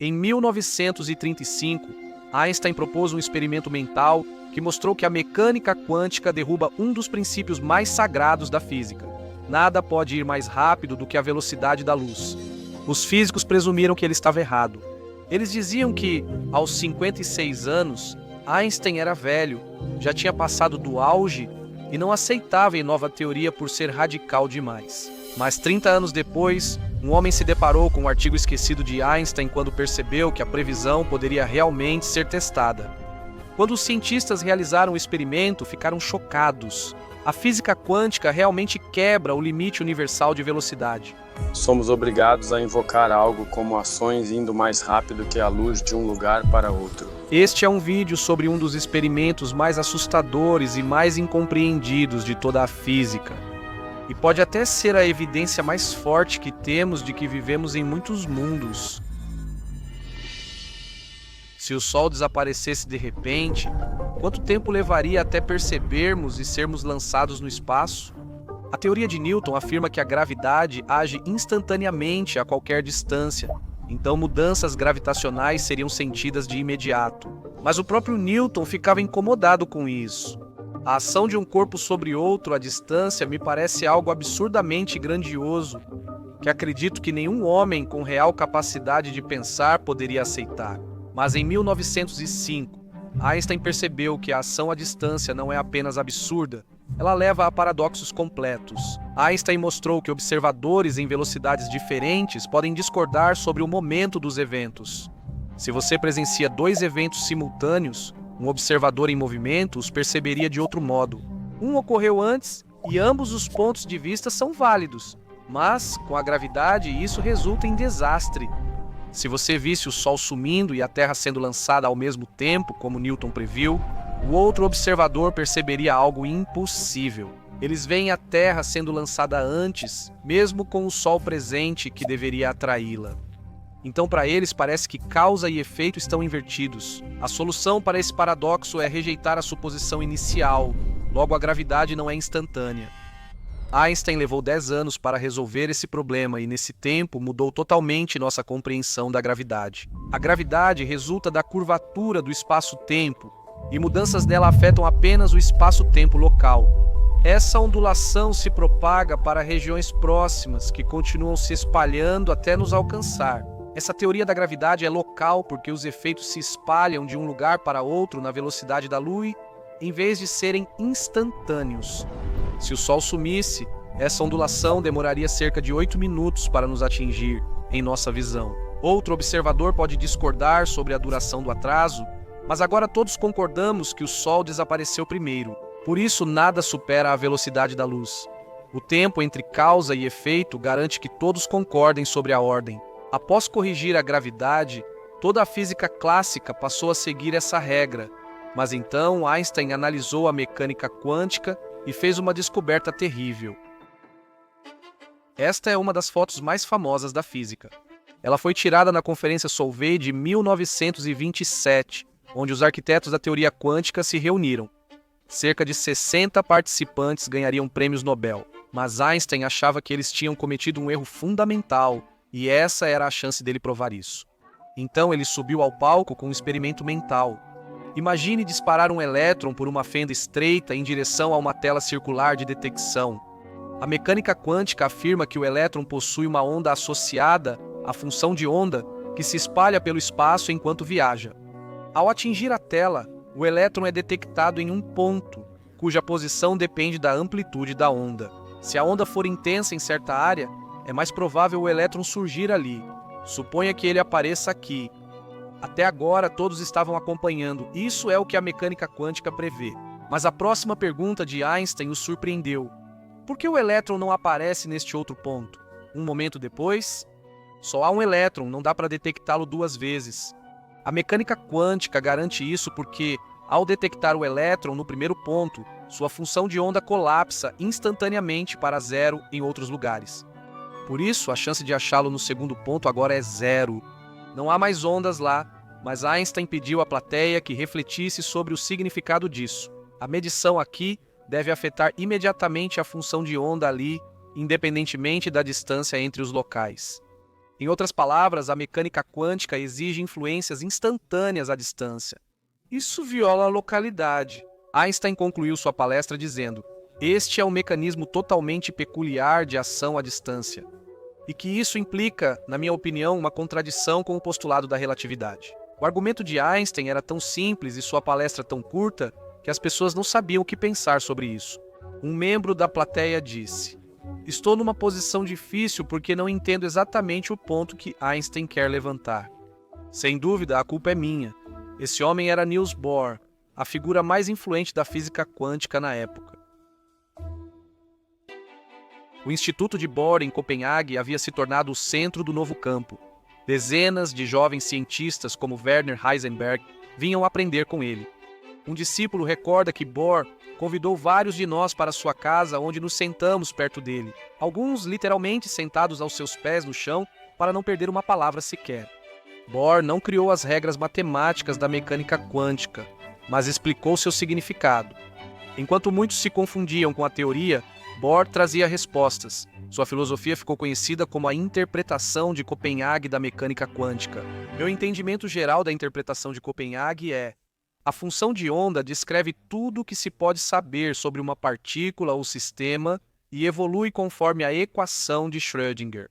Em 1935, Einstein propôs um experimento mental que mostrou que a mecânica quântica derruba um dos princípios mais sagrados da física. Nada pode ir mais rápido do que a velocidade da luz. Os físicos presumiram que ele estava errado. Eles diziam que, aos 56 anos, Einstein era velho, já tinha passado do auge e não aceitava a nova teoria por ser radical demais. Mas 30 anos depois, um homem se deparou com um artigo esquecido de Einstein quando percebeu que a previsão poderia realmente ser testada. Quando os cientistas realizaram o experimento, ficaram chocados. A física quântica realmente quebra o limite universal de velocidade. Somos obrigados a invocar algo como ações indo mais rápido que a luz de um lugar para outro. Este é um vídeo sobre um dos experimentos mais assustadores e mais incompreendidos de toda a física. E pode até ser a evidência mais forte que temos de que vivemos em muitos mundos. Se o Sol desaparecesse de repente, quanto tempo levaria até percebermos e sermos lançados no espaço? A teoria de Newton afirma que a gravidade age instantaneamente a qualquer distância, então mudanças gravitacionais seriam sentidas de imediato. Mas o próprio Newton ficava incomodado com isso. A ação de um corpo sobre outro à distância me parece algo absurdamente grandioso, que acredito que nenhum homem com real capacidade de pensar poderia aceitar. Mas em 1905, Einstein percebeu que a ação à distância não é apenas absurda, ela leva a paradoxos completos. Einstein mostrou que observadores em velocidades diferentes podem discordar sobre o momento dos eventos. Se você presencia dois eventos simultâneos, um observador em movimento os perceberia de outro modo. Um ocorreu antes e ambos os pontos de vista são válidos, mas, com a gravidade, isso resulta em desastre. Se você visse o Sol sumindo e a Terra sendo lançada ao mesmo tempo, como Newton previu, o outro observador perceberia algo impossível. Eles veem a Terra sendo lançada antes, mesmo com o Sol presente que deveria atraí-la. Então, para eles, parece que causa e efeito estão invertidos. A solução para esse paradoxo é rejeitar a suposição inicial, logo a gravidade não é instantânea. Einstein levou 10 anos para resolver esse problema e, nesse tempo, mudou totalmente nossa compreensão da gravidade. A gravidade resulta da curvatura do espaço-tempo, e mudanças nela afetam apenas o espaço-tempo local. Essa ondulação se propaga para regiões próximas, que continuam se espalhando até nos alcançar. Essa teoria da gravidade é local porque os efeitos se espalham de um lugar para outro na velocidade da luz, em vez de serem instantâneos. Se o Sol sumisse, essa ondulação demoraria cerca de 8 minutos para nos atingir, em nossa visão. Outro observador pode discordar sobre a duração do atraso, mas agora todos concordamos que o Sol desapareceu primeiro. Por isso, nada supera a velocidade da luz. O tempo entre causa e efeito garante que todos concordem sobre a ordem. Após corrigir a gravidade, toda a física clássica passou a seguir essa regra, mas então Einstein analisou a mecânica quântica e fez uma descoberta terrível. Esta é uma das fotos mais famosas da física. Ela foi tirada na Conferência Solvay de 1927, onde os arquitetos da teoria quântica se reuniram. Cerca de 60 participantes ganhariam prêmios Nobel, mas Einstein achava que eles tinham cometido um erro fundamental, e essa era a chance dele provar isso. Então ele subiu ao palco com um experimento mental. Imagine disparar um elétron por uma fenda estreita em direção a uma tela circular de detecção. A mecânica quântica afirma que o elétron possui uma onda associada, a função de onda, que se espalha pelo espaço enquanto viaja. Ao atingir a tela, o elétron é detectado em um ponto, cuja posição depende da amplitude da onda. Se a onda for intensa em certa área, é mais provável o elétron surgir ali. Suponha que ele apareça aqui. Até agora, todos estavam acompanhando. Isso é o que a mecânica quântica prevê. Mas a próxima pergunta de Einstein os surpreendeu. Por que o elétron não aparece neste outro ponto? Um momento depois, só há um elétron, não dá para detectá-lo duas vezes. A mecânica quântica garante isso porque, ao detectar o elétron no primeiro ponto, sua função de onda colapsa instantaneamente para zero em outros lugares. Por isso, a chance de achá-lo no segundo ponto agora é zero. Não há mais ondas lá, mas Einstein pediu à plateia que refletisse sobre o significado disso. A medição aqui deve afetar imediatamente a função de onda ali, independentemente da distância entre os locais. Em outras palavras, a mecânica quântica exige influências instantâneas à distância. Isso viola a localidade. Einstein concluiu sua palestra dizendo: "Este é um mecanismo totalmente peculiar de ação à distância", e que isso implica, na minha opinião, uma contradição com o postulado da relatividade. O argumento de Einstein era tão simples e sua palestra tão curta que as pessoas não sabiam o que pensar sobre isso. Um membro da plateia disse: "Estou numa posição difícil porque não entendo exatamente o ponto que Einstein quer levantar. Sem dúvida, a culpa é minha. Esse homem era Niels Bohr, a figura mais influente da física quântica na época." O Instituto de Bohr, em Copenhague, havia se tornado o centro do novo campo. Dezenas de jovens cientistas, como Werner Heisenberg, vinham aprender com ele. Um discípulo recorda que Bohr convidou vários de nós para sua casa, onde nos sentamos perto dele, alguns literalmente sentados aos seus pés no chão para não perder uma palavra sequer. Bohr não criou as regras matemáticas da mecânica quântica, mas explicou seu significado. Enquanto muitos se confundiam com a teoria, Bohr trazia respostas. Sua filosofia ficou conhecida como a interpretação de Copenhague da mecânica quântica. Meu entendimento geral da interpretação de Copenhague é: a função de onda descreve tudo o que se pode saber sobre uma partícula ou sistema e evolui conforme a equação de Schrödinger.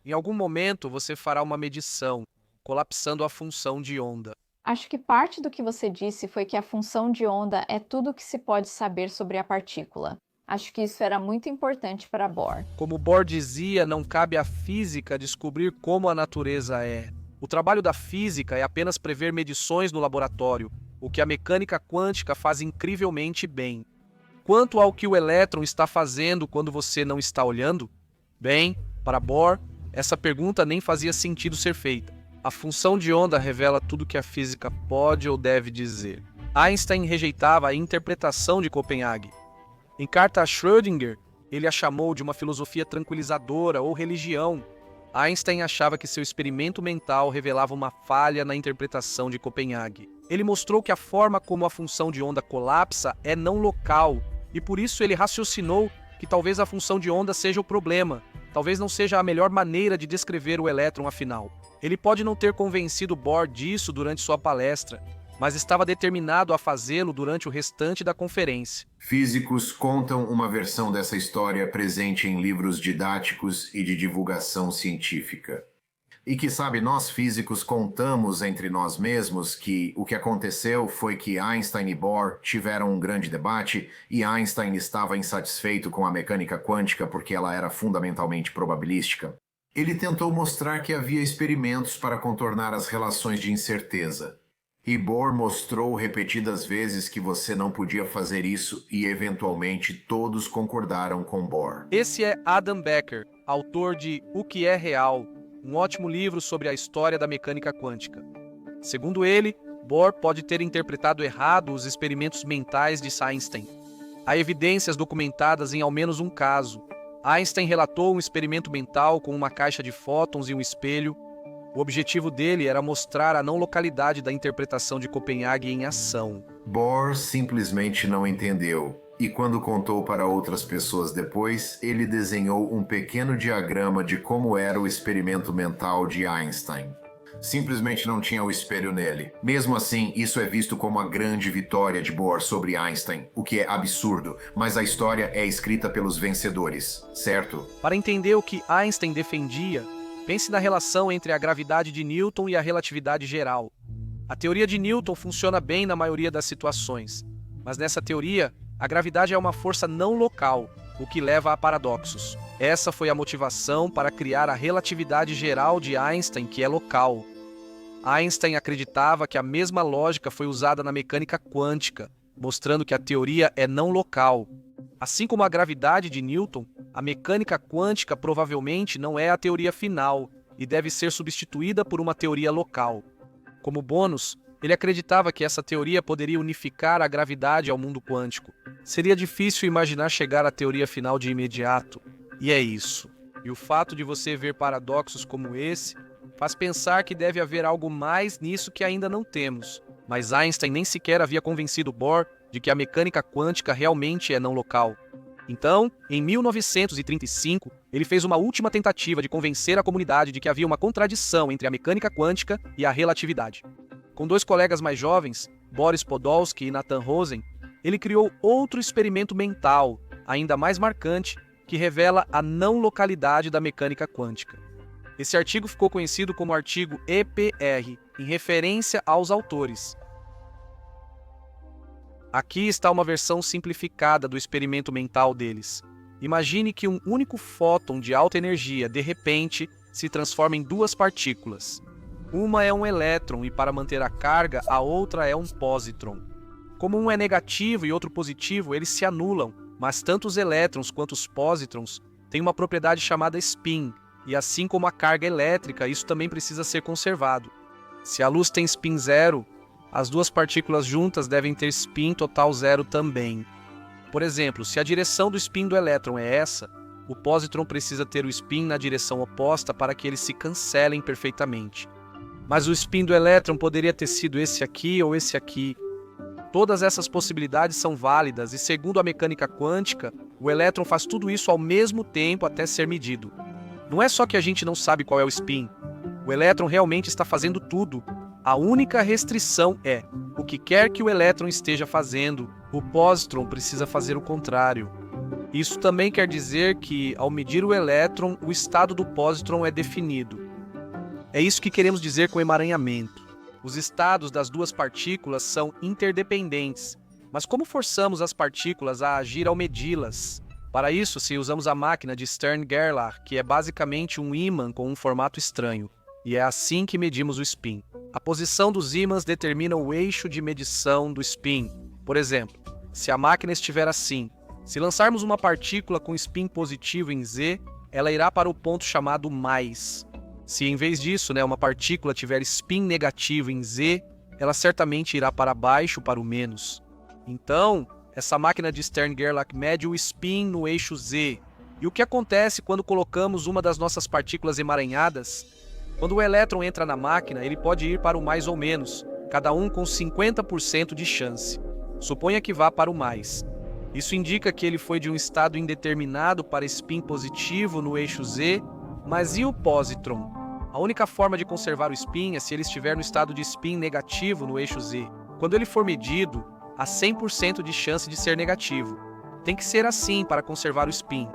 Em algum momento você fará uma medição, colapsando a função de onda. Acho que parte do que você disse foi que a função de onda é tudo o que se pode saber sobre a partícula. Acho que isso era muito importante para Bohr. Como Bohr dizia, não cabe à física descobrir como a natureza é. O trabalho da física é apenas prever medições no laboratório, o que a mecânica quântica faz incrivelmente bem. Quanto ao que o elétron está fazendo quando você não está olhando? Bem, para Bohr, essa pergunta nem fazia sentido ser feita. A função de onda revela tudo que a física pode ou deve dizer. Einstein rejeitava a interpretação de Copenhague. Em carta a Schrödinger, ele a chamou de uma filosofia tranquilizadora ou religião. Einstein achava que seu experimento mental revelava uma falha na interpretação de Copenhague. Ele mostrou que a forma como a função de onda colapsa é não local, e por isso ele raciocinou que talvez a função de onda seja o problema, talvez não seja a melhor maneira de descrever o elétron afinal. Ele pode não ter convencido Bohr disso durante sua palestra, mas estava determinado a fazê-lo durante o restante da conferência. Físicos contam uma versão dessa história presente em livros didáticos e de divulgação científica. E que sabe, nós físicos contamos entre nós mesmos que o que aconteceu foi que Einstein e Bohr tiveram um grande debate e Einstein estava insatisfeito com a mecânica quântica porque ela era fundamentalmente probabilística. Ele tentou mostrar que havia experimentos para contornar as relações de incerteza. E Bohr mostrou repetidas vezes que você não podia fazer isso e, eventualmente, todos concordaram com Bohr. Esse é Adam Becker, autor de O que é Real, um ótimo livro sobre a história da mecânica quântica. Segundo ele, Bohr pode ter interpretado errado os experimentos mentais de Einstein. Há evidências documentadas em ao menos um caso. Einstein relatou um experimento mental com uma caixa de fótons e um espelho. O objetivo dele era mostrar a não localidade da interpretação de Copenhague em ação. Bohr simplesmente não entendeu, e quando contou para outras pessoas depois, ele desenhou um pequeno diagrama de como era o experimento mental de Einstein. Simplesmente não tinha o espelho nele. Mesmo assim, isso é visto como a grande vitória de Bohr sobre Einstein, o que é absurdo, mas a história é escrita pelos vencedores, certo? Para entender o que Einstein defendia, pense na relação entre a gravidade de Newton e a relatividade geral. A teoria de Newton funciona bem na maioria das situações, mas nessa teoria, a gravidade é uma força não local, o que leva a paradoxos. Essa foi a motivação para criar a relatividade geral de Einstein, que é local. Einstein acreditava que a mesma lógica foi usada na mecânica quântica, mostrando que a teoria é não local. Assim como a gravidade de Newton, a mecânica quântica provavelmente não é a teoria final e deve ser substituída por uma teoria local. Como bônus, ele acreditava que essa teoria poderia unificar a gravidade ao mundo quântico. Seria difícil imaginar chegar à teoria final de imediato. E é isso. E o fato de você ver paradoxos como esse faz pensar que deve haver algo mais nisso que ainda não temos. Mas Einstein nem sequer havia convencido Bohr de que a mecânica quântica realmente é não local. Então, em 1935, Ele fez uma última tentativa de convencer a comunidade de que havia uma contradição entre a mecânica quântica e a relatividade. Com 2 colegas mais jovens, Boris Podolsky e Nathan Rosen, ele criou outro experimento mental, ainda mais marcante, que revela a não localidade da mecânica quântica. Esse artigo ficou conhecido como artigo EPR, em referência aos autores. Aqui está uma versão simplificada do experimento mental deles. Imagine que um único fóton de alta energia, de repente, se transforma em 2 partículas. Uma é um elétron e, para manter a carga, a outra é um pósitron. Como um é negativo e outro positivo, eles se anulam, mas tanto os elétrons quanto os pósitrons têm uma propriedade chamada spin, e assim como a carga elétrica, isso também precisa ser conservado. Se a luz tem spin 0, as 2 partículas juntas devem ter spin total 0 também. Por exemplo, se a direção do spin do elétron é essa, o pósitron precisa ter o spin na direção oposta para que eles se cancelem perfeitamente. Mas o spin do elétron poderia ter sido esse aqui ou esse aqui. Todas essas possibilidades são válidas e, segundo a mecânica quântica, o elétron faz tudo isso ao mesmo tempo até ser medido. Não é só que a gente não sabe qual é o spin. O elétron realmente está fazendo tudo. A única restrição é, o que quer que o elétron esteja fazendo, o pósitron precisa fazer o contrário. Isso também quer dizer que, ao medir o elétron, o estado do pósitron é definido. É isso que queremos dizer com emaranhamento. Os estados das 2 partículas são interdependentes, mas como forçamos as partículas a agir ao medi-las? Para isso, se usamos a máquina de Stern-Gerlach, que é basicamente um ímã com um formato estranho, e é assim que medimos o spin. A posição dos ímãs determina o eixo de medição do spin. Por exemplo, se a máquina estiver assim, se lançarmos uma partícula com spin positivo em Z, ela irá para o ponto chamado mais. Se em vez disso, uma partícula tiver spin negativo em Z, ela certamente irá para baixo, para o menos. Então, essa máquina de Stern-Gerlach mede o spin no eixo Z. E o que acontece quando colocamos uma das nossas partículas emaranhadas? Quando o elétron entra na máquina, ele pode ir para o mais ou menos, cada um com 50% de chance. Suponha que vá para o mais. Isso indica que ele foi de um estado indeterminado para spin positivo no eixo Z, mas e o pósitron? A única forma de conservar o spin é se ele estiver no estado de spin negativo no eixo Z. Quando ele for medido, há 100% de chance de ser negativo. Tem que ser assim para conservar o spin.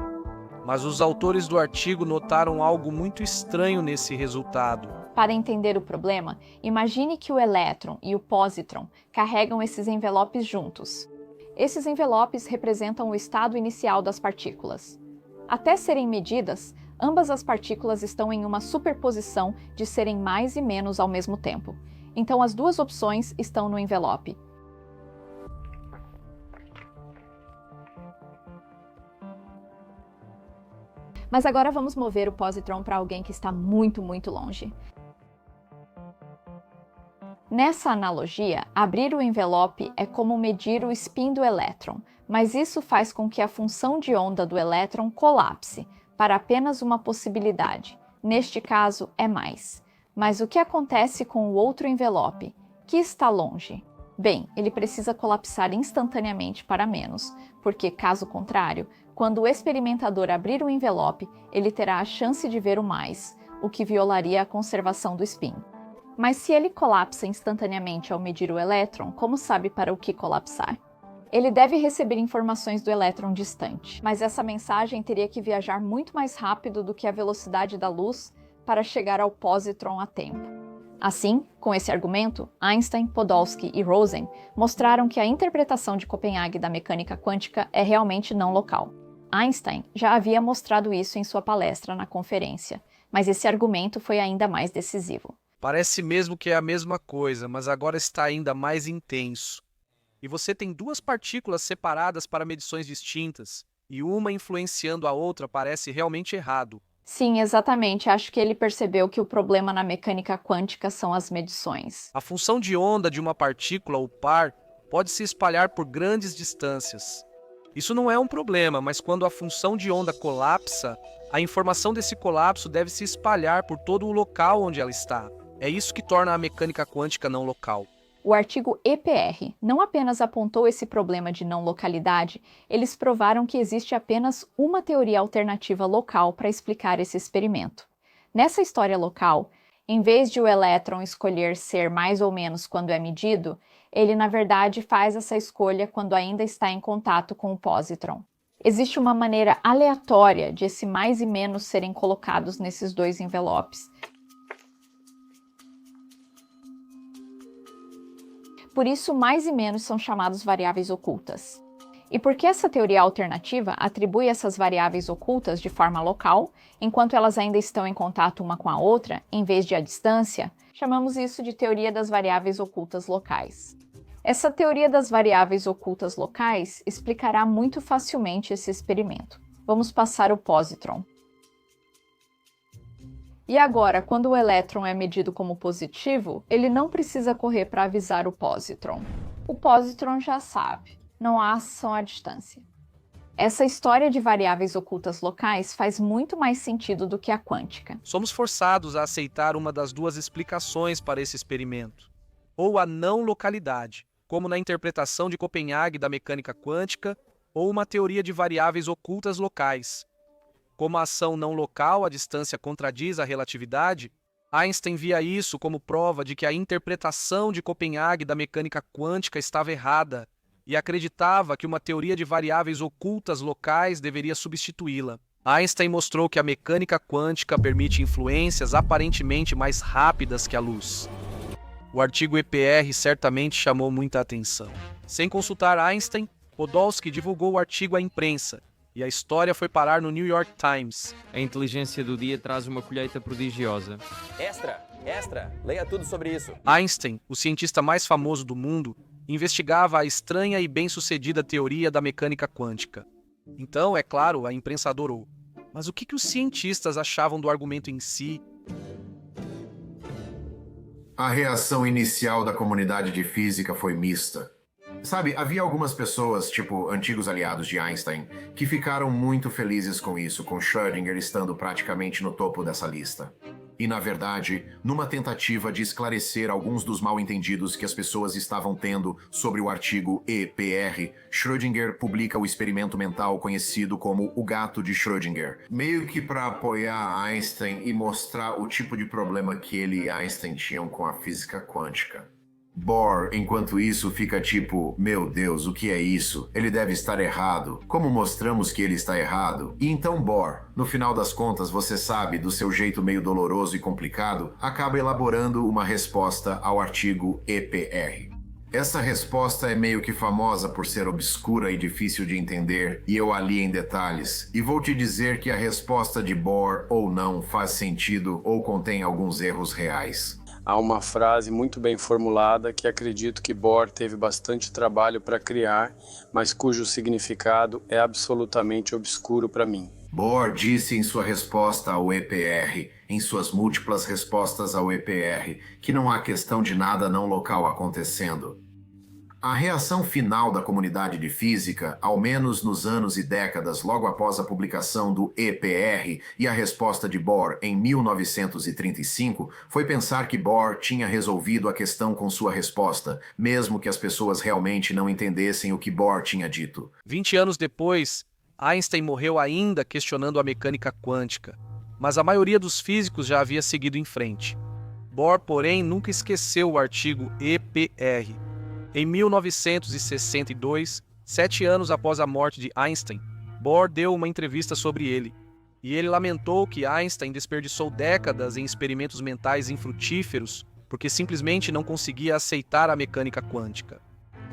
Mas os autores do artigo notaram algo muito estranho nesse resultado. Para entender o problema, imagine que o elétron e o pósitron carregam esses envelopes juntos. Esses envelopes representam o estado inicial das partículas. Até serem medidas, ambas as partículas estão em uma superposição de serem mais e menos ao mesmo tempo. Então as 2 opções estão no envelope. Mas agora vamos mover o pósitron para alguém que está muito, muito longe. Nessa analogia, abrir o envelope é como medir o spin do elétron, mas isso faz com que a função de onda do elétron colapse para apenas uma possibilidade. Neste caso, é mais. Mas o que acontece com o outro envelope, que está longe? Bem, ele precisa colapsar instantaneamente para menos, porque, caso contrário, quando o experimentador abrir o envelope, ele terá a chance de ver o mais, o que violaria a conservação do spin. Mas se ele colapsa instantaneamente ao medir o elétron, como sabe para o que colapsar? Ele deve receber informações do elétron distante, mas essa mensagem teria que viajar muito mais rápido do que a velocidade da luz para chegar ao pósitron a tempo. Assim, com esse argumento, Einstein, Podolsky e Rosen mostraram que a interpretação de Copenhague da mecânica quântica é realmente não local. Einstein já havia mostrado isso em sua palestra na conferência, mas esse argumento foi ainda mais decisivo. Parece mesmo que é a mesma coisa, mas agora está ainda mais intenso. E você tem 2 partículas separadas para medições distintas, e uma influenciando a outra parece realmente errado. Sim, exatamente. Acho que ele percebeu que o problema na mecânica quântica são as medições. A função de onda de uma partícula ou par pode se espalhar por grandes distâncias. Isso não é um problema, mas quando a função de onda colapsa, a informação desse colapso deve se espalhar por todo o local onde ela está. É isso que torna a mecânica quântica não local. O artigo EPR não apenas apontou esse problema de não localidade, eles provaram que existe apenas uma teoria alternativa local para explicar esse experimento. Nessa história local, em vez de o elétron escolher ser mais ou menos quando é medido, ele na verdade faz essa escolha quando ainda está em contato com o positron. Existe uma maneira aleatória de esse mais e menos serem colocados nesses dois envelopes. Por isso, mais e menos são chamados variáveis ocultas. E porque essa teoria alternativa atribui essas variáveis ocultas de forma local, enquanto elas ainda estão em contato uma com a outra, em vez de à distância, chamamos isso de teoria das variáveis ocultas locais. Essa teoria das variáveis ocultas locais explicará muito facilmente esse experimento. Vamos passar o positron. E agora, quando o elétron é medido como positivo, ele não precisa correr para avisar o positron. O positron já sabe, não há ação à distância. Essa história de variáveis ocultas locais faz muito mais sentido do que a quântica. Somos forçados a aceitar uma das duas explicações para esse experimento, ou a não localidade, como na interpretação de Copenhague da mecânica quântica, ou uma teoria de variáveis ocultas locais. Como a ação não local, a distância contradiz a relatividade, Einstein via isso como prova de que a interpretação de Copenhague da mecânica quântica estava errada e acreditava que uma teoria de variáveis ocultas locais deveria substituí-la. Einstein mostrou que a mecânica quântica permite influências aparentemente mais rápidas que a luz. O artigo EPR certamente chamou muita atenção. Sem consultar Einstein, Podolsky divulgou o artigo à imprensa, e a história foi parar no New York Times. A inteligência do dia traz uma colheita prodigiosa. Extra, leia tudo sobre isso. Einstein, o cientista mais famoso do mundo, investigava a estranha e bem-sucedida teoria da mecânica quântica. Então, é claro, a imprensa adorou. Mas o que os cientistas achavam do argumento em si? A reação inicial da comunidade de física foi mista. Sabe, havia algumas pessoas, tipo antigos aliados de Einstein, que ficaram muito felizes com isso, com Schrödinger estando praticamente no topo dessa lista. E, na verdade, numa tentativa de esclarecer alguns dos mal-entendidos que as pessoas estavam tendo sobre o artigo EPR, Schrödinger publica o experimento mental conhecido como o gato de Schrödinger, meio que para apoiar Einstein e mostrar o tipo de problema que ele e Einstein tinham com a física quântica. Bohr, enquanto isso, fica tipo, meu Deus, o que é isso? Ele deve estar errado. Como mostramos que ele está errado? E então Bohr, no final das contas, você sabe, do seu jeito meio doloroso e complicado, acaba elaborando uma resposta ao artigo EPR. Essa resposta é meio que famosa por ser obscura e difícil de entender, e eu a li em detalhes. E vou te dizer que a resposta de Bohr ou não faz sentido ou contém alguns erros reais. Há uma frase muito bem formulada que acredito que Bohr teve bastante trabalho para criar, mas cujo significado é absolutamente obscuro para mim. Bohr disse em sua resposta ao EPR, em suas múltiplas respostas ao EPR, que não há questão de nada não local acontecendo. A reação final da comunidade de física, ao menos nos anos e décadas logo após a publicação do EPR e a resposta de Bohr em 1935, foi pensar que Bohr tinha resolvido a questão com sua resposta, mesmo que as pessoas realmente não entendessem o que Bohr tinha dito. 20 anos depois, Einstein morreu ainda questionando a mecânica quântica, mas a maioria dos físicos já havia seguido em frente. Bohr, porém, nunca esqueceu o artigo EPR. Em 1962, 7 anos após a morte de Einstein, Bohr deu uma entrevista sobre ele, e ele lamentou que Einstein desperdiçou décadas em experimentos mentais infrutíferos porque simplesmente não conseguia aceitar a mecânica quântica.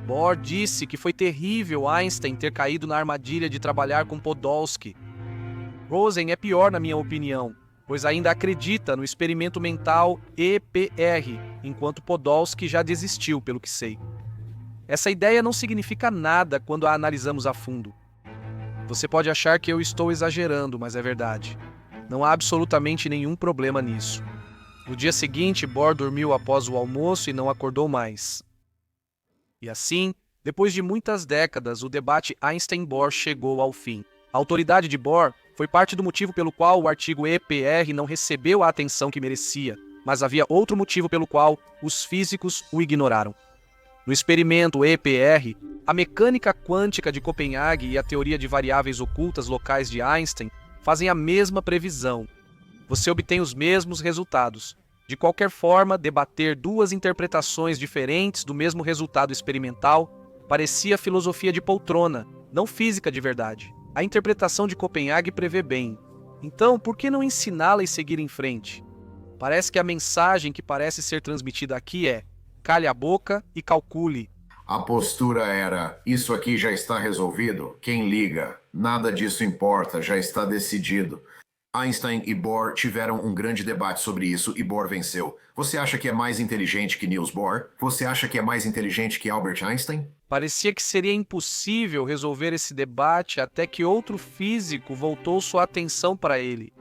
Bohr disse que foi terrível Einstein ter caído na armadilha de trabalhar com Podolsky. Rosen é pior na minha opinião, pois ainda acredita no experimento mental EPR, enquanto Podolsky já desistiu, pelo que sei. Essa ideia não significa nada quando a analisamos a fundo. Você pode achar que eu estou exagerando, mas é verdade. Não há absolutamente nenhum problema nisso. No dia seguinte, Bohr dormiu após o almoço e não acordou mais. E assim, depois de muitas décadas, o debate Einstein-Bohr chegou ao fim. A autoridade de Bohr foi parte do motivo pelo qual o artigo EPR não recebeu a atenção que merecia, mas havia outro motivo pelo qual os físicos o ignoraram. No experimento EPR, a mecânica quântica de Copenhague e a teoria de variáveis ocultas locais de Einstein fazem a mesma previsão. Você obtém os mesmos resultados. De qualquer forma, debater duas interpretações diferentes do mesmo resultado experimental parecia filosofia de poltrona, não física de verdade. A interpretação de Copenhague prevê bem. Então, por que não ensiná-la e seguir em frente? Parece que a mensagem que parece ser transmitida aqui é: cale a boca e calcule. A postura era: isso aqui já está resolvido? Quem liga? Nada disso importa, já está decidido. Einstein e Bohr tiveram um grande debate sobre isso e Bohr venceu. Você acha que é mais inteligente que Niels Bohr? Você acha que é mais inteligente que Albert Einstein? Parecia que seria impossível resolver esse debate até que outro físico voltou sua atenção para ele.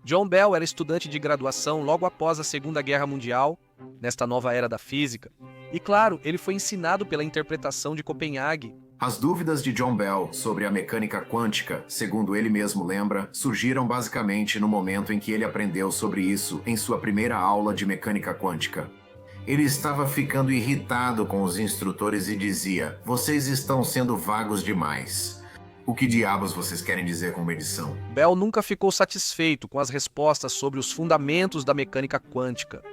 John Bell era estudante de graduação logo após a Segunda Guerra Mundial, nesta nova era da física, e claro, ele foi ensinado pela interpretação de Copenhague. As dúvidas de John Bell sobre a mecânica quântica, segundo ele mesmo lembra, surgiram basicamente no momento em que ele aprendeu sobre isso em sua primeira aula de mecânica quântica. Ele estava ficando irritado com os instrutores e dizia: vocês estão sendo vagos demais. O que diabos vocês querem dizer com medição? Bell nunca ficou satisfeito com as respostas sobre os fundamentos da mecânica quântica.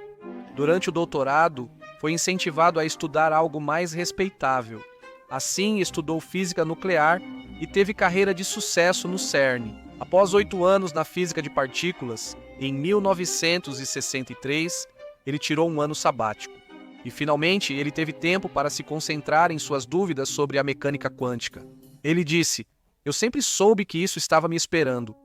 Durante o doutorado, foi incentivado a estudar algo mais respeitável. Assim, estudou física nuclear e teve carreira de sucesso no CERN. Após 8 anos na física de partículas, em 1963, ele tirou um ano sabático. E, finalmente, ele teve tempo para se concentrar em suas dúvidas sobre a mecânica quântica. Ele disse: eu sempre soube que isso estava me esperando.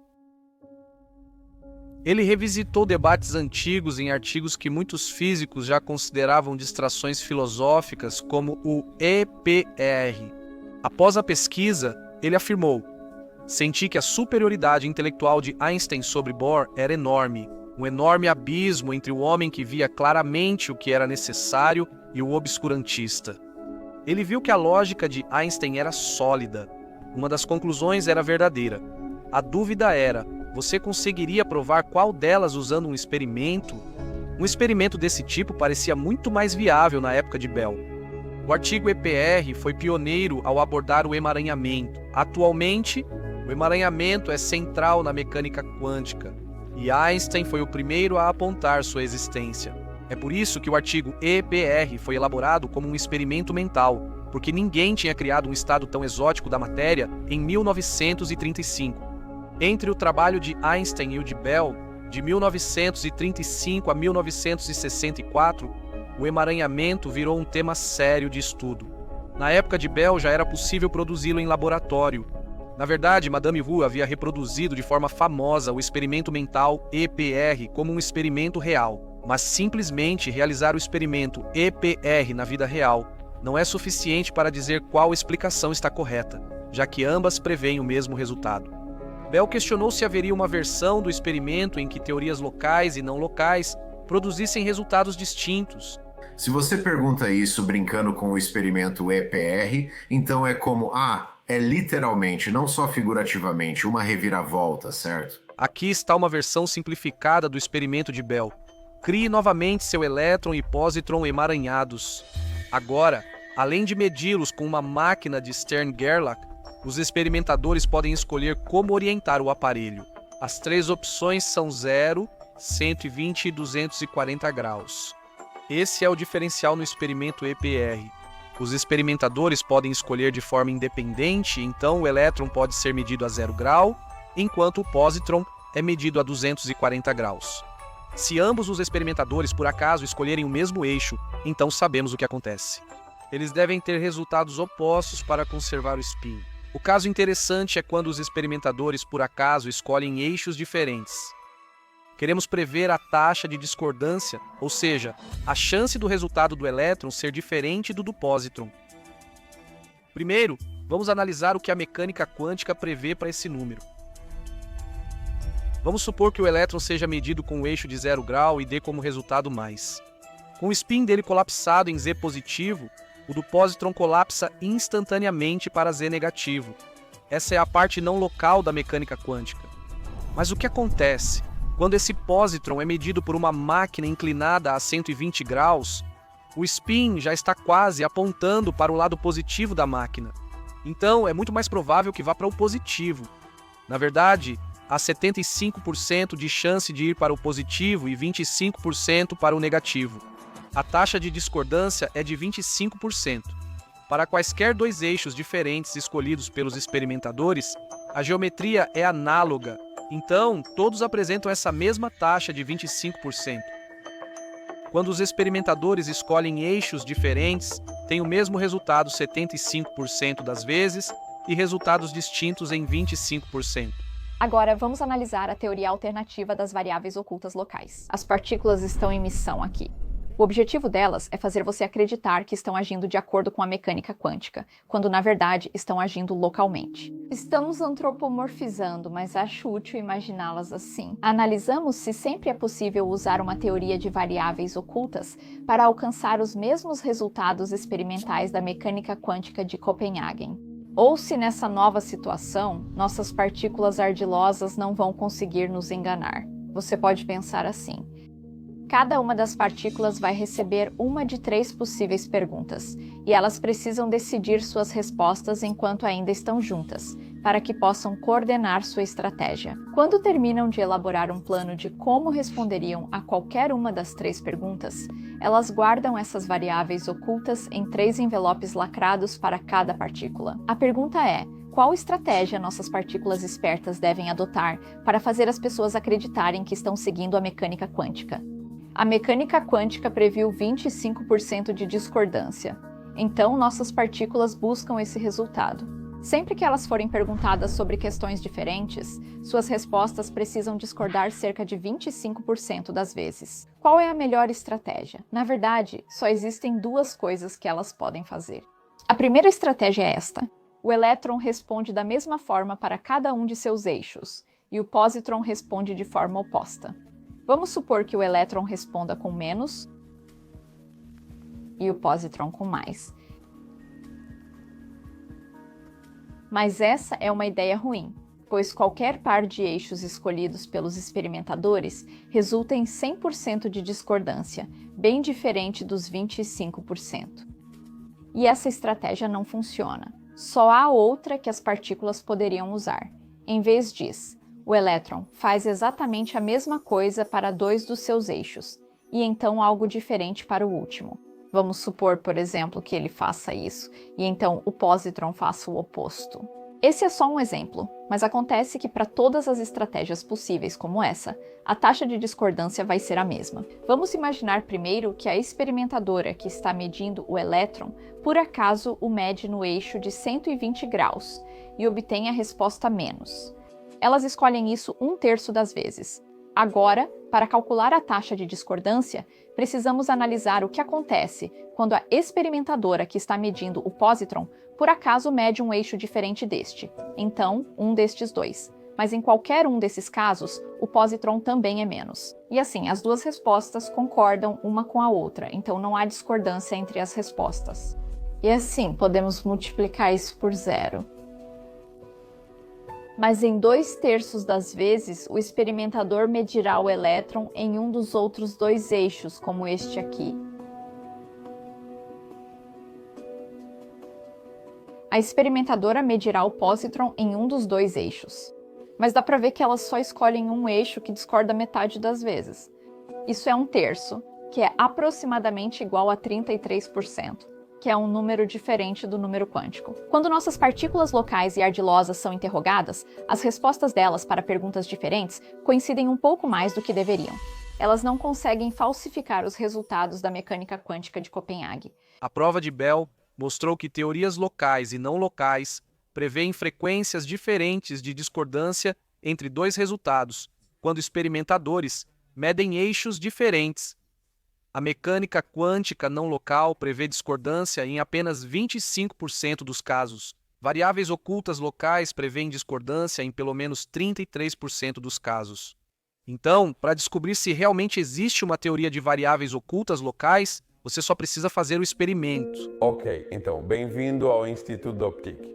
Ele revisitou debates antigos em artigos que muitos físicos já consideravam distrações filosóficas, como o EPR. Após a pesquisa, ele afirmou: senti que a superioridade intelectual de Einstein sobre Bohr era enorme, um enorme abismo entre o homem que via claramente o que era necessário e o obscurantista. Ele viu que a lógica de Einstein era sólida. Uma das conclusões era verdadeira. A dúvida era: você conseguiria provar qual delas usando um experimento? Um experimento desse tipo parecia muito mais viável na época de Bell. O artigo EPR foi pioneiro ao abordar o emaranhamento. Atualmente, o emaranhamento é central na mecânica quântica, e Einstein foi o primeiro a apontar sua existência. É por isso que o artigo EPR foi elaborado como um experimento mental, porque ninguém tinha criado um estado tão exótico da matéria em 1935. Entre o trabalho de Einstein e o de Bell, de 1935 a 1964, o emaranhamento virou um tema sério de estudo. Na época de Bell já era possível produzi-lo em laboratório. Na verdade, Madame Wu havia reproduzido de forma famosa o experimento mental EPR como um experimento real, mas simplesmente realizar o experimento EPR na vida real não é suficiente para dizer qual explicação está correta, já que ambas preveem o mesmo resultado. Bell questionou se haveria uma versão do experimento em que teorias locais e não locais produzissem resultados distintos. Se você pergunta isso brincando com o experimento EPR, então é como, é literalmente, não só figurativamente, uma reviravolta, certo? Aqui está uma versão simplificada do experimento de Bell. Crie novamente seu elétron e pósitron emaranhados. Agora, além de medi-los com uma máquina de Stern-Gerlach, os experimentadores podem escolher como orientar o aparelho. As 3 opções são 0, 120 e 240 graus. Esse é o diferencial no experimento EPR. Os experimentadores podem escolher de forma independente, então o elétron pode ser medido a 0 grau, enquanto o pósitron é medido a 240 graus. Se ambos os experimentadores por acaso escolherem o mesmo eixo, então sabemos o que acontece. Eles devem ter resultados opostos para conservar o spin. O caso interessante é quando os experimentadores por acaso escolhem eixos diferentes. Queremos prever a taxa de discordância, ou seja, a chance do resultado do elétron ser diferente do pósitron. Primeiro, vamos analisar o que a mecânica quântica prevê para esse número. Vamos supor que o elétron seja medido com o eixo de 0 grau e dê como resultado mais. Com o spin dele colapsado em Z positivo, o do pósitron colapsa instantaneamente para Z negativo. Essa é a parte não local da mecânica quântica. Mas o que acontece? Quando esse pósitron é medido por uma máquina inclinada a 120 graus, O spin já está quase apontando para o lado positivo da máquina. Então, é muito mais provável que vá para o positivo. Na verdade, há 75% de chance de ir para o positivo e 25% para o negativo. A taxa de discordância é de 25%. Para quaisquer dois eixos diferentes escolhidos pelos experimentadores, a geometria é análoga, então todos apresentam essa mesma taxa de 25%. Quando os experimentadores escolhem eixos diferentes, tem o mesmo resultado 75% das vezes e resultados distintos em 25%. Agora, vamos analisar a teoria alternativa das variáveis ocultas locais. As partículas estão em missão aqui. O objetivo delas é fazer você acreditar que estão agindo de acordo com a mecânica quântica, quando na verdade estão agindo localmente. Estamos antropomorfizando, mas acho útil imaginá-las assim. Analisamos se sempre é possível usar uma teoria de variáveis ocultas para alcançar os mesmos resultados experimentais da mecânica quântica de Copenhagen. Ou se nessa nova situação, nossas partículas ardilosas não vão conseguir nos enganar. Você pode pensar assim: cada uma das partículas vai receber uma de 3 possíveis perguntas, e elas precisam decidir suas respostas enquanto ainda estão juntas, para que possam coordenar sua estratégia. Quando terminam de elaborar um plano de como responderiam a qualquer uma das 3 perguntas, elas guardam essas variáveis ocultas em 3 envelopes lacrados para cada partícula. A pergunta é: qual estratégia nossas partículas espertas devem adotar para fazer as pessoas acreditarem que estão seguindo a mecânica quântica? A mecânica quântica previu 25% de discordância. Então, nossas partículas buscam esse resultado. Sempre que elas forem perguntadas sobre questões diferentes, suas respostas precisam discordar cerca de 25% das vezes. Qual é a melhor estratégia? Na verdade, só existem 2 coisas que elas podem fazer. A primeira estratégia é esta: o elétron responde da mesma forma para cada um de seus eixos, e o pósitron responde de forma oposta. Vamos supor que o elétron responda com menos e o pósitron com mais. Mas essa é uma ideia ruim, pois qualquer par de eixos escolhidos pelos experimentadores resulta em 100% de discordância, bem diferente dos 25%. E essa estratégia não funciona. Só há outra que as partículas poderiam usar. Em vez disso, o elétron faz exatamente a mesma coisa para 2 dos seus eixos, e então algo diferente para o último. Vamos supor, por exemplo, que ele faça isso, e então o pósitron faça o oposto. Esse é só um exemplo, mas acontece que para todas as estratégias possíveis como essa, a taxa de discordância vai ser a mesma. Vamos imaginar primeiro que a experimentadora que está medindo o elétron, por acaso o mede no eixo de 120 graus, e obtém a resposta menos. Elas escolhem isso 1/3 das vezes. Agora, para calcular a taxa de discordância, precisamos analisar o que acontece quando a experimentadora que está medindo o pósitron, por acaso mede um eixo diferente deste. Então, um destes 2. Mas em qualquer um desses casos, o pósitron também é menos. E assim, as 2 respostas concordam uma com a outra, então não há discordância entre as respostas. E assim, podemos multiplicar isso por 0. Mas em 2/3 das vezes, o experimentador medirá o elétron em um dos outros 2 eixos, como este aqui. A experimentadora medirá o pósitron em um dos 2 eixos. Mas dá para ver que elas só escolhem um eixo que discorda metade das vezes. Isso é 1/3, que é aproximadamente igual a 33%. Que é um número diferente do número quântico. Quando nossas partículas locais e ardilosas são interrogadas, as respostas delas para perguntas diferentes coincidem um pouco mais do que deveriam. Elas não conseguem falsificar os resultados da mecânica quântica de Copenhague. A prova de Bell mostrou que teorias locais e não locais prevêem frequências diferentes de discordância entre 2 resultados, quando experimentadores medem eixos diferentes. A mecânica quântica não local prevê discordância em apenas 25% dos casos. Variáveis ocultas locais prevêem discordância em pelo menos 33% dos casos. Então, para descobrir se realmente existe uma teoria de variáveis ocultas locais, você só precisa fazer o experimento. Ok, então, bem-vindo ao Instituto d'Optique.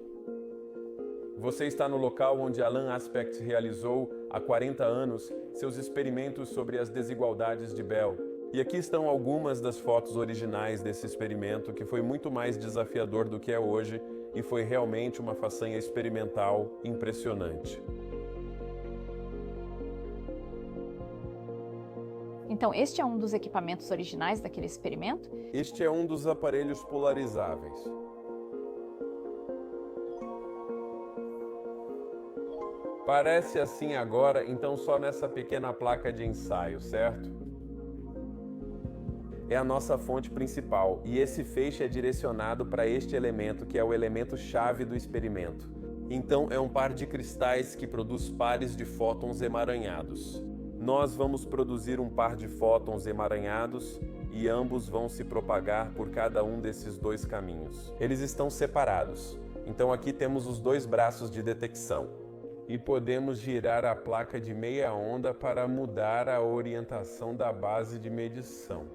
Você está no local onde Alain Aspect realizou, há 40 anos, seus experimentos sobre as desigualdades de Bell. E aqui estão algumas das fotos originais desse experimento, que foi muito mais desafiador do que é hoje e foi realmente uma façanha experimental impressionante. Então, este é um dos equipamentos originais daquele experimento? Este é um dos aparelhos polarizáveis. Parece assim agora, então só nessa pequena placa de ensaio, certo? É a nossa fonte principal e esse feixe é direcionado para este elemento, que é o elemento-chave do experimento. Então é um par de cristais que produz pares de fótons emaranhados. Nós vamos produzir um par de fótons emaranhados e ambos vão se propagar por cada um desses dois caminhos. Eles estão separados. Então aqui temos os dois braços de detecção. E podemos girar a placa de meia onda para mudar a orientação da base de medição.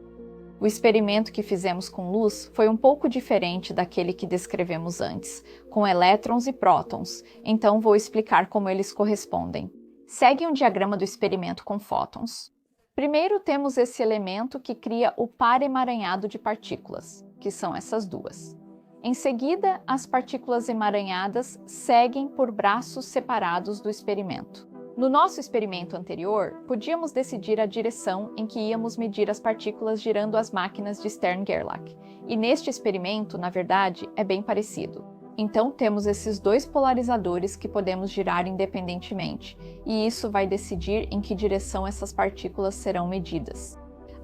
O experimento que fizemos com luz foi um pouco diferente daquele que descrevemos antes, com elétrons e prótons, então vou explicar como eles correspondem. Segue um diagrama do experimento com fótons. Primeiro temos esse elemento que cria o par emaranhado de partículas, que são essas duas. Em seguida, as partículas emaranhadas seguem por braços separados do experimento. No nosso experimento anterior, podíamos decidir a direção em que íamos medir as partículas girando as máquinas de Stern-Gerlach. E neste experimento, na verdade, é bem parecido. Então temos esses dois polarizadores que podemos girar independentemente, e isso vai decidir em que direção essas partículas serão medidas.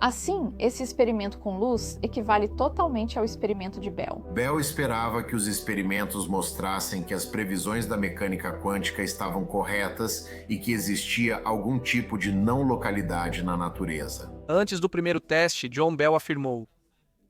Assim, esse experimento com luz equivale totalmente ao experimento de Bell. Bell esperava que os experimentos mostrassem que as previsões da mecânica quântica estavam corretas e que existia algum tipo de não localidade na natureza. Antes do primeiro teste, John Bell afirmou: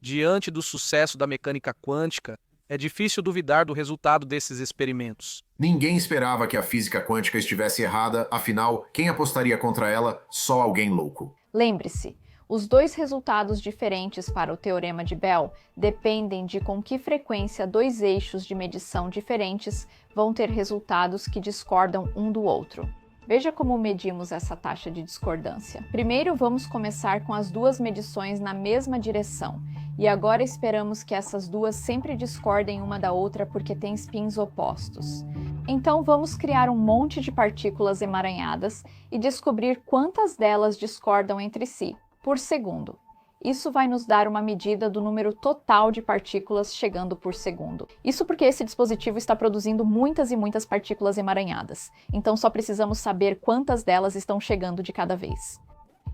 diante do sucesso da mecânica quântica, é difícil duvidar do resultado desses experimentos. Ninguém esperava que a física quântica estivesse errada, afinal, quem apostaria contra ela? Só alguém louco. Lembre-se, os dois resultados diferentes para o teorema de Bell dependem de com que frequência dois eixos de medição diferentes vão ter resultados que discordam um do outro. Veja como medimos essa taxa de discordância. Primeiro vamos começar com as duas medições na mesma direção, e agora esperamos que essas duas sempre discordem uma da outra porque têm spins opostos. Então vamos criar um monte de partículas emaranhadas e descobrir quantas delas discordam entre si, por segundo. Isso vai nos dar uma medida do número total de partículas chegando por segundo. Isso porque esse dispositivo está produzindo muitas e muitas partículas emaranhadas. Então só precisamos saber quantas delas estão chegando de cada vez.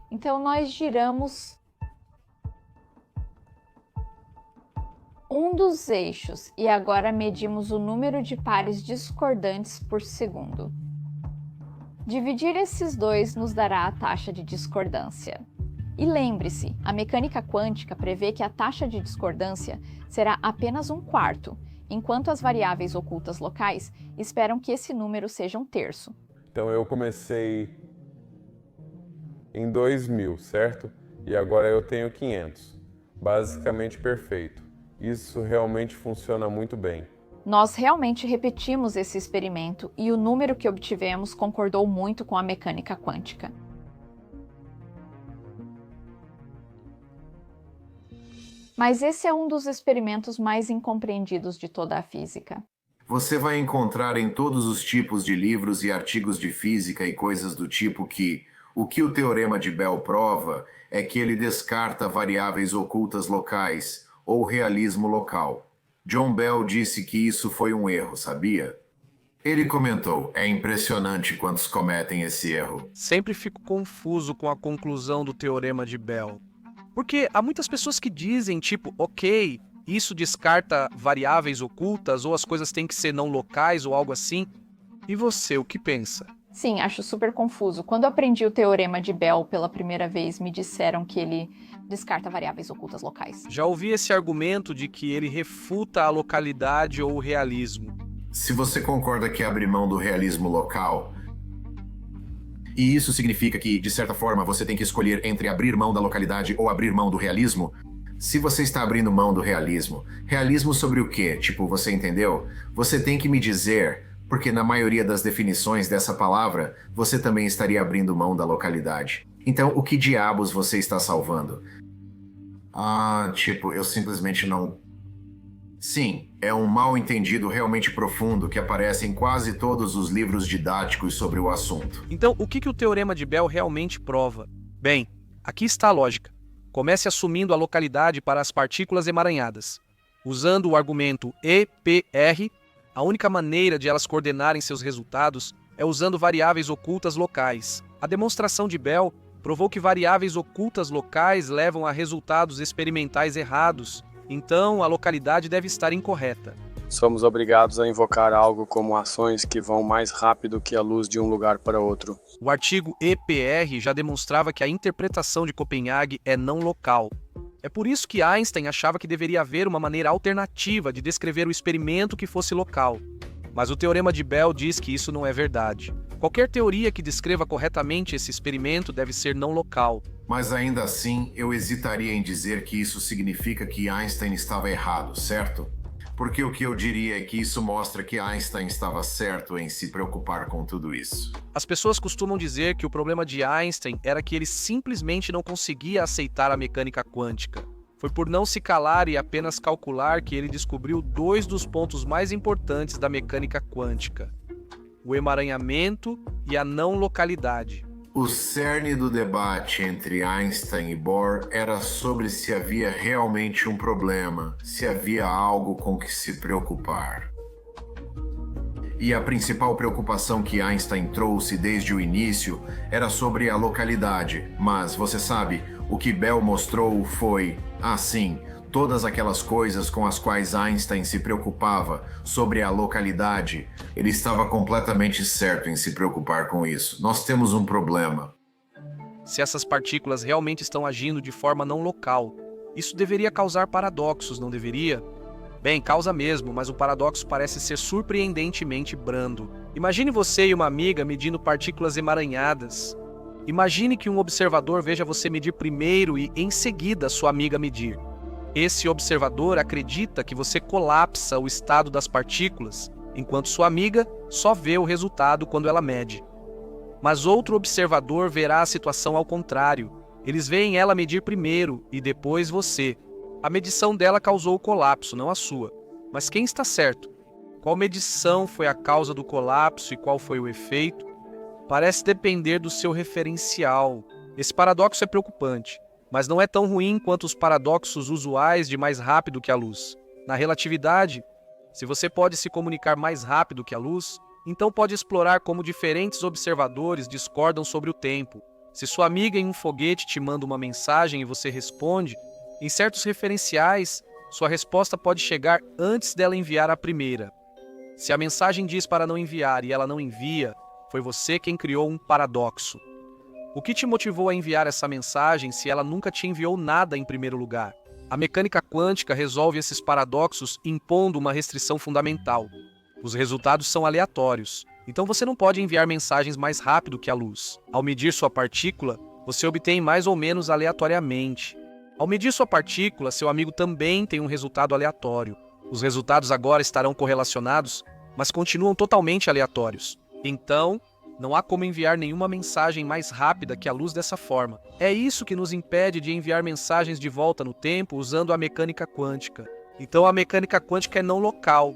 Então nós giramos um dos eixos e agora medimos o número de pares discordantes por segundo. Dividir esses dois nos dará a taxa de discordância. E lembre-se, a mecânica quântica prevê que a taxa de discordância será apenas 1/4, enquanto as variáveis ocultas locais esperam que esse número seja 1/3. Então eu comecei em 2000, certo? E agora eu tenho 500. Basicamente perfeito. Isso realmente funciona muito bem. Nós realmente repetimos esse experimento e o número que obtivemos concordou muito com a mecânica quântica. Mas esse é um dos experimentos mais incompreendidos de toda a física. Você vai encontrar em todos os tipos de livros e artigos de física e coisas do tipo que o teorema de Bell prova é que ele descarta variáveis ocultas locais ou realismo local. John Bell disse que isso foi um erro, sabia? Ele comentou: é impressionante quantos cometem esse erro. Sempre fico confuso com a conclusão do teorema de Bell. Porque há muitas pessoas que dizem, tipo, ok, isso descarta variáveis ocultas ou as coisas têm que ser não locais ou algo assim. E você, o que pensa? Sim, acho super confuso. Quando eu aprendi o teorema de Bell pela primeira vez, me disseram que ele descarta variáveis ocultas locais. Já ouvi esse argumento de que ele refuta a localidade ou o realismo. Se você concorda que abre mão do realismo local, e isso significa que, de certa forma, você tem que escolher entre abrir mão da localidade ou abrir mão do realismo, se você está abrindo mão do realismo sobre o quê? Tipo, você entendeu? Você tem que me dizer, porque na maioria das definições dessa palavra, você também estaria abrindo mão da localidade. Então, o que diabos você está salvando? Eu simplesmente não... Sim, é um mal-entendido realmente profundo que aparece em quase todos os livros didáticos sobre o assunto. Então, o que o Teorema de Bell realmente prova? Bem, aqui está a lógica. Comece assumindo a localidade para as partículas emaranhadas. Usando o argumento EPR, a única maneira de elas coordenarem seus resultados é usando variáveis ocultas locais. A demonstração de Bell provou que variáveis ocultas locais levam a resultados experimentais errados, então a localidade deve estar incorreta. Somos obrigados a invocar algo como ações que vão mais rápido que a luz de um lugar para outro. O artigo EPR já demonstrava que a interpretação de Copenhague é não local. É por isso que Einstein achava que deveria haver uma maneira alternativa de descrever o experimento que fosse local. Mas o Teorema de Bell diz que isso não é verdade. Qualquer teoria que descreva corretamente esse experimento deve ser não local. Mas ainda assim, eu hesitaria em dizer que isso significa que Einstein estava errado, certo? Porque o que eu diria é que isso mostra que Einstein estava certo em se preocupar com tudo isso. As pessoas costumam dizer que o problema de Einstein era que ele simplesmente não conseguia aceitar a mecânica quântica. Foi por não se calar e apenas calcular que ele descobriu dois dos pontos mais importantes da mecânica quântica: o emaranhamento e a não localidade. O cerne do debate entre Einstein e Bohr era sobre se havia realmente um problema, se havia algo com que se preocupar. E a principal preocupação que Einstein trouxe desde o início era sobre a localidade, mas você sabe, o que Bell mostrou foi, sim, todas aquelas coisas com as quais Einstein se preocupava sobre a localidade, ele estava completamente certo em se preocupar com isso. Nós temos um problema. Se essas partículas realmente estão agindo de forma não local, isso deveria causar paradoxos, não deveria? Bem, causa mesmo, mas o paradoxo parece ser surpreendentemente brando. Imagine você e uma amiga medindo partículas emaranhadas. Imagine que um observador veja você medir primeiro e, em seguida, sua amiga medir. Esse observador acredita que você colapsa o estado das partículas, enquanto sua amiga só vê o resultado quando ela mede. Mas outro observador verá a situação ao contrário. Eles veem ela medir primeiro e depois você. A medição dela causou o colapso, não a sua. Mas quem está certo? Qual medição foi a causa do colapso e qual foi o efeito? Parece depender do seu referencial. Esse paradoxo é preocupante, mas não é tão ruim quanto os paradoxos usuais de mais rápido que a luz. Na relatividade, se você pode se comunicar mais rápido que a luz, então pode explorar como diferentes observadores discordam sobre o tempo. Se sua amiga em um foguete te manda uma mensagem e você responde, em certos referenciais, sua resposta pode chegar antes dela enviar a primeira. Se a mensagem diz para não enviar e ela não envia, foi você quem criou um paradoxo. O que te motivou a enviar essa mensagem se ela nunca te enviou nada em primeiro lugar? A mecânica quântica resolve esses paradoxos impondo uma restrição fundamental. Os resultados são aleatórios, então você não pode enviar mensagens mais rápido que a luz. Ao medir sua partícula, você obtém mais ou menos aleatoriamente. Ao medir sua partícula, seu amigo também tem um resultado aleatório. Os resultados agora estarão correlacionados, mas continuam totalmente aleatórios. Então, não há como enviar nenhuma mensagem mais rápida que a luz dessa forma. É isso que nos impede de enviar mensagens de volta no tempo usando a mecânica quântica. Então a mecânica quântica é não local.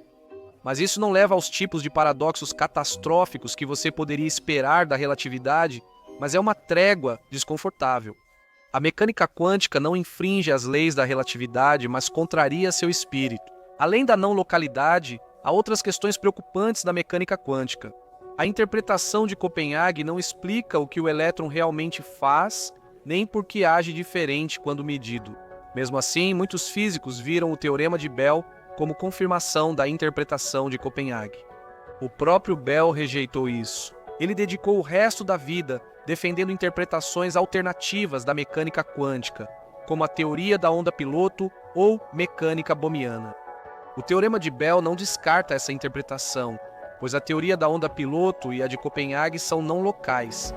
Mas isso não leva aos tipos de paradoxos catastróficos que você poderia esperar da relatividade, mas é uma trégua desconfortável. A mecânica quântica não infringe as leis da relatividade, mas contraria seu espírito. Além da não localidade, há outras questões preocupantes da mecânica quântica. A interpretação de Copenhague não explica o que o elétron realmente faz, nem por que age diferente quando medido. Mesmo assim, muitos físicos viram o Teorema de Bell como confirmação da interpretação de Copenhague. O próprio Bell rejeitou isso. Ele dedicou o resto da vida defendendo interpretações alternativas da mecânica quântica, como a teoria da onda piloto ou mecânica bohmiana. O Teorema de Bell não descarta essa interpretação, pois a teoria da onda piloto e a de Copenhague são não locais.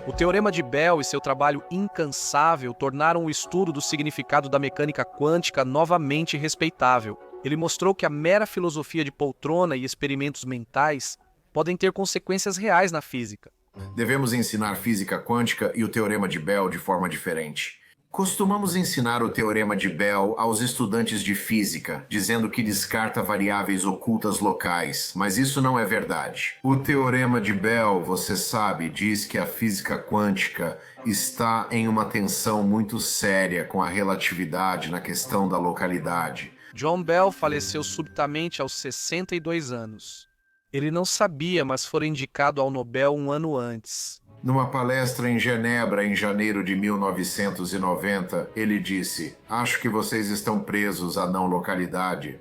O Teorema de Bell e seu trabalho incansável tornaram o estudo do significado da mecânica quântica novamente respeitável. Ele mostrou que a mera filosofia de poltrona e experimentos mentais podem ter consequências reais na física. Devemos ensinar física quântica e o teorema de Bell de forma diferente. Costumamos ensinar o teorema de Bell aos estudantes de física, dizendo que descarta variáveis ocultas locais, mas isso não é verdade. O teorema de Bell, você sabe, diz que a física quântica está em uma tensão muito séria com a relatividade na questão da localidade. John Bell faleceu subitamente aos 62 anos. Ele não sabia, mas foi indicado ao Nobel um ano antes. Numa palestra em Genebra, em janeiro de 1990, ele disse: "Acho que vocês estão presos à não localidade.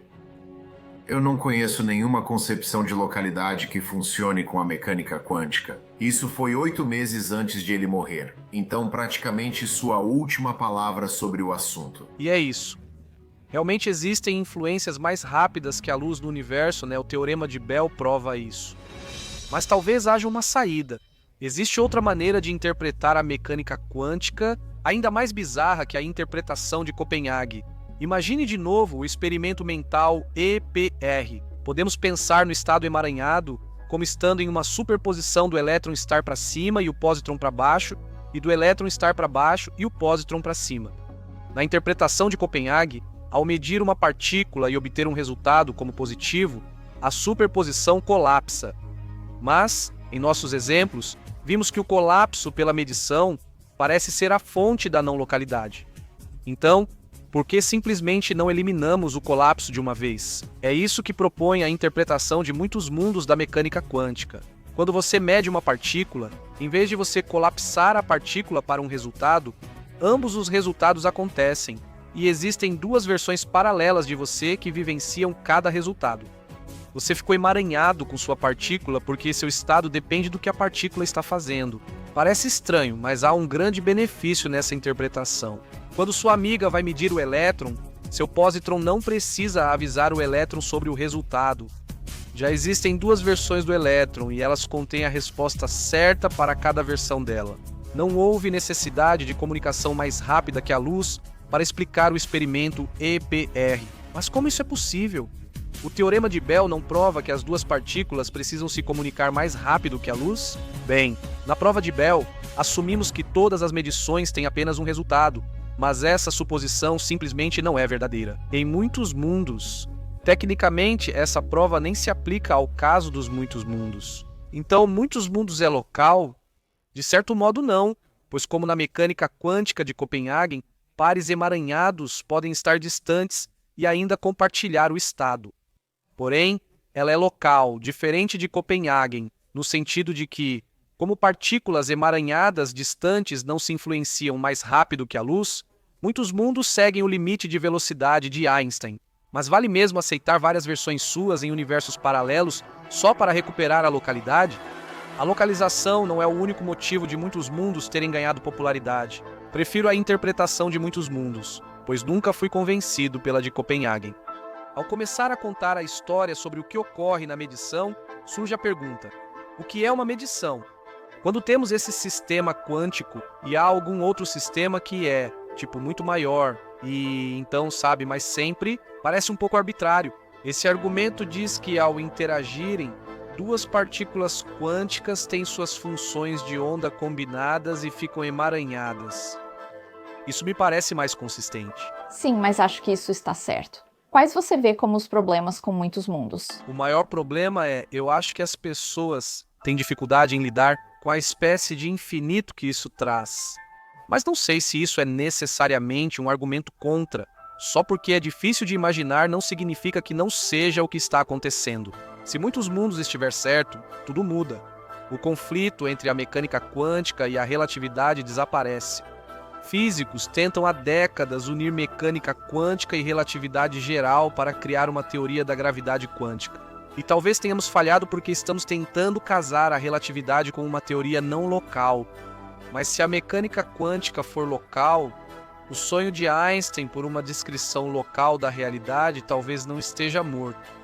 Eu não conheço nenhuma concepção de localidade que funcione com a mecânica quântica." Isso foi 8 meses antes de ele morrer. Então, praticamente sua última palavra sobre o assunto. E é isso. Realmente existem influências mais rápidas que a luz no universo, né? O teorema de Bell prova isso. Mas talvez haja uma saída. Existe outra maneira de interpretar a mecânica quântica, ainda mais bizarra que a interpretação de Copenhague. Imagine de novo o experimento mental EPR. Podemos pensar no estado emaranhado como estando em uma superposição do elétron estar para cima e o pósitron para baixo, e do elétron estar para baixo e o pósitron para cima. Na interpretação de Copenhague, ao medir uma partícula e obter um resultado como positivo, a superposição colapsa. Mas, em nossos exemplos, vimos que o colapso pela medição parece ser a fonte da não localidade. Então, por que simplesmente não eliminamos o colapso de uma vez? É isso que propõe a interpretação de muitos mundos da mecânica quântica. Quando você mede uma partícula, em vez de você colapsar a partícula para um resultado, ambos os resultados acontecem, e existem duas versões paralelas de você que vivenciam cada resultado. Você ficou emaranhado com sua partícula porque seu estado depende do que a partícula está fazendo. Parece estranho, mas há um grande benefício nessa interpretação. Quando sua amiga vai medir o elétron, seu pósitron não precisa avisar o elétron sobre o resultado. Já existem duas versões do elétron e elas contêm a resposta certa para cada versão dela. Não houve necessidade de comunicação mais rápida que a luz para explicar o experimento EPR. Mas como isso é possível? O teorema de Bell não prova que as duas partículas precisam se comunicar mais rápido que a luz? Bem, na prova de Bell, assumimos que todas as medições têm apenas um resultado, mas essa suposição simplesmente não é verdadeira. Em muitos mundos, tecnicamente, essa prova nem se aplica ao caso dos muitos mundos. Então, muitos mundos é local? De certo modo, não, pois como na mecânica quântica de Copenhague, pares emaranhados podem estar distantes e ainda compartilhar o estado. Porém, ela é local, diferente de Copenhague, no sentido de que, como partículas emaranhadas distantes não se influenciam mais rápido que a luz, muitos mundos seguem o limite de velocidade de Einstein. Mas vale mesmo aceitar várias versões suas em universos paralelos só para recuperar a localidade? A localização não é o único motivo de muitos mundos terem ganhado popularidade. Prefiro a interpretação de muitos mundos, pois nunca fui convencido pela de Copenhague. Ao começar a contar a história sobre o que ocorre na medição, surge a pergunta: o que é uma medição? Quando temos esse sistema quântico e há algum outro sistema que é, muito maior, e então, mas sempre parece um pouco arbitrário. Esse argumento diz que ao interagirem, duas partículas quânticas têm suas funções de onda combinadas e ficam emaranhadas. Isso me parece mais consistente. Sim, mas acho que isso está certo. Quais você vê como os problemas com muitos mundos? O maior problema eu acho que as pessoas têm dificuldade em lidar com a espécie de infinito que isso traz. Mas não sei se isso é necessariamente um argumento contra. Só porque é difícil de imaginar não significa que não seja o que está acontecendo. Se muitos mundos estiver certo, tudo muda. O conflito entre a mecânica quântica e a relatividade desaparece. Físicos tentam há décadas unir mecânica quântica e relatividade geral para criar uma teoria da gravidade quântica. E talvez tenhamos falhado porque estamos tentando casar a relatividade com uma teoria não local. Mas se a mecânica quântica for local, o sonho de Einstein por uma descrição local da realidade talvez não esteja morto.